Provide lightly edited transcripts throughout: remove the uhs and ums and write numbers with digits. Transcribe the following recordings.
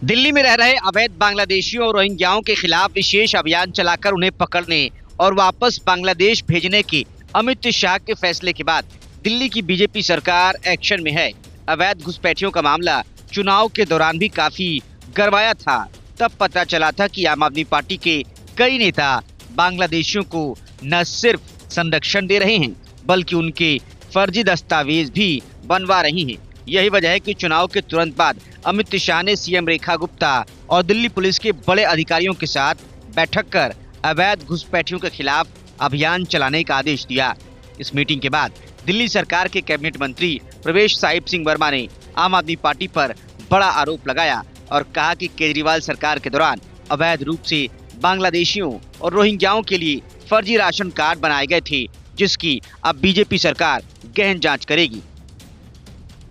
दिल्ली में रह रहे अवैध बांग्लादेशियों और रोहिंग्याओं के खिलाफ विशेष अभियान चलाकर उन्हें पकड़ने और वापस बांग्लादेश भेजने के अमित शाह के फैसले के बाद दिल्ली की बीजेपी सरकार एक्शन में है। अवैध घुसपैठियों का मामला चुनाव के दौरान भी काफी गरमाया था। तब पता चला था कि आम आदमी पार्टी के कई नेता बांग्लादेशियों को न सिर्फ संरक्षण दे रहे हैं बल्कि उनके फर्जी दस्तावेज भी बनवा रही हैं। यही वजह है कि चुनाव के तुरंत बाद अमित शाह ने सीएम रेखा गुप्ता और दिल्ली पुलिस के बड़े अधिकारियों के साथ बैठक कर अवैध घुसपैठियों के खिलाफ अभियान चलाने का आदेश दिया। इस मीटिंग के बाद दिल्ली सरकार के कैबिनेट मंत्री प्रवेश साहिब सिंह वर्मा ने आम आदमी पार्टी पर बड़ा आरोप लगाया और कहा कि केजरीवाल सरकार के दौरान अवैध रूप से बांग्लादेशियों और रोहिंग्याओं के लिए फर्जी राशन कार्ड बनाए गए थे, जिसकी अब बीजेपी सरकार गहन जांच करेगी।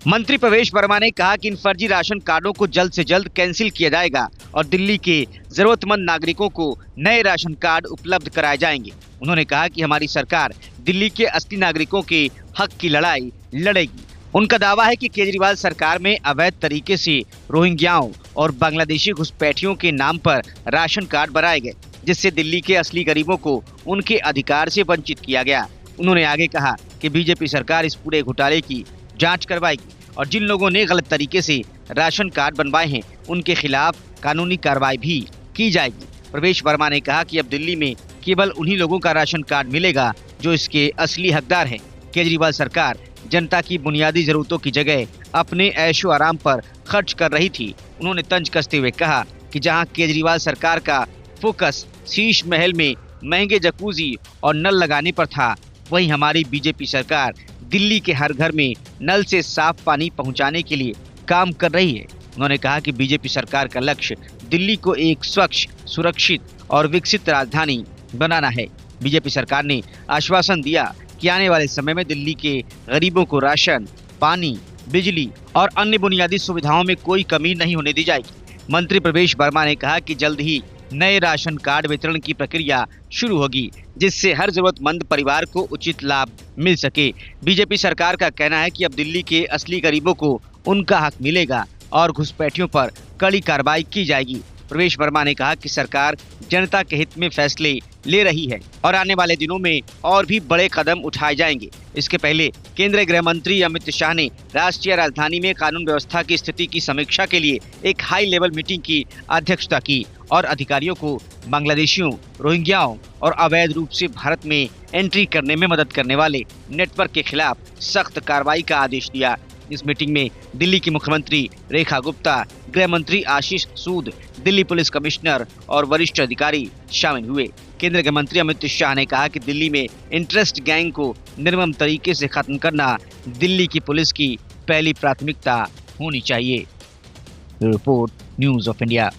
मंत्री प्रवेश वर्मा ने कहा कि इन फर्जी राशन कार्डों को जल्द से जल्द कैंसिल किया जाएगा और दिल्ली के जरूरतमंद नागरिकों को नए राशन कार्ड उपलब्ध कराए जाएंगे। उन्होंने कहा कि हमारी सरकार दिल्ली के असली नागरिकों के हक की लड़ाई लड़ेगी। उनका दावा है कि केजरीवाल सरकार में अवैध तरीके से रोहिंग्याओं और बांग्लादेशी घुसपैठियों के नाम पर राशन कार्ड बनाए गए, जिससे दिल्ली के असली गरीबों को उनके अधिकार से वंचित किया गया। उन्होंने आगे कहा कि बीजेपी सरकार इस पूरे घोटाले की जांच करवाएगी और जिन लोगों ने गलत तरीके से राशन कार्ड बनवाए हैं उनके खिलाफ कानूनी कार्रवाई भी की जाएगी। प्रवेश वर्मा ने कहा कि अब दिल्ली में केवल उन्हीं लोगों का राशन कार्ड मिलेगा जो इसके असली हकदार हैं। केजरीवाल सरकार जनता की बुनियादी जरूरतों की जगह अपने ऐशो आराम पर खर्च कर रही थी। उन्होंने तंज कसते हुए कहा कि जहां केजरीवाल सरकार का फोकस शीश महल में महंगे जकूजी और नल लगाने पर था, वहीं हमारी बीजेपी सरकार दिल्ली के हर घर में नल से साफ पानी पहुंचाने के लिए काम कर रही है। उन्होंने कहा कि बीजेपी सरकार का लक्ष्य दिल्ली को एक स्वच्छ, सुरक्षित और विकसित राजधानी बनाना है। बीजेपी सरकार ने आश्वासन दिया कि आने वाले समय में दिल्ली के गरीबों को राशन, पानी, बिजली और अन्य बुनियादी सुविधाओं में कोई कमी नहीं होने दी जाएगी। मंत्री प्रवेश वर्मा ने कहा कि जल्द ही नए राशन कार्ड वितरण की प्रक्रिया शुरू होगी, जिससे हर जरूरतमंद परिवार को उचित लाभ मिल सके। बीजेपी सरकार का कहना है कि अब दिल्ली के असली गरीबों को उनका हक मिलेगा और घुसपैठियों पर कड़ी कार्रवाई की जाएगी। प्रवेश वर्मा ने कहा कि सरकार जनता के हित में फैसले ले रही है और आने वाले दिनों में और भी बड़े कदम उठाए जाएंगे। इसके पहले केंद्रीय गृह मंत्री अमित शाह ने राष्ट्रीय राजधानी में कानून व्यवस्था की स्थिति की समीक्षा के लिए एक हाई लेवल मीटिंग की अध्यक्षता की और अधिकारियों को बांग्लादेशियों, रोहिंग्याओं और अवैध रूप से भारत में एंट्री करने में मदद करने वाले नेटवर्क के खिलाफ सख्त कार्रवाई का आदेश दिया। इस मीटिंग में दिल्ली की मुख्यमंत्री रेखा गुप्ता, गृह मंत्री आशीष सूद, दिल्ली पुलिस कमिश्नर और वरिष्ठ अधिकारी शामिल हुए। केंद्रीय गृह मंत्री अमित शाह ने कहा कि दिल्ली में इंटरेस्ट गैंग को निर्मम तरीके से खत्म करना दिल्ली की पुलिस की पहली प्राथमिकता होनी चाहिए। Report, news of India.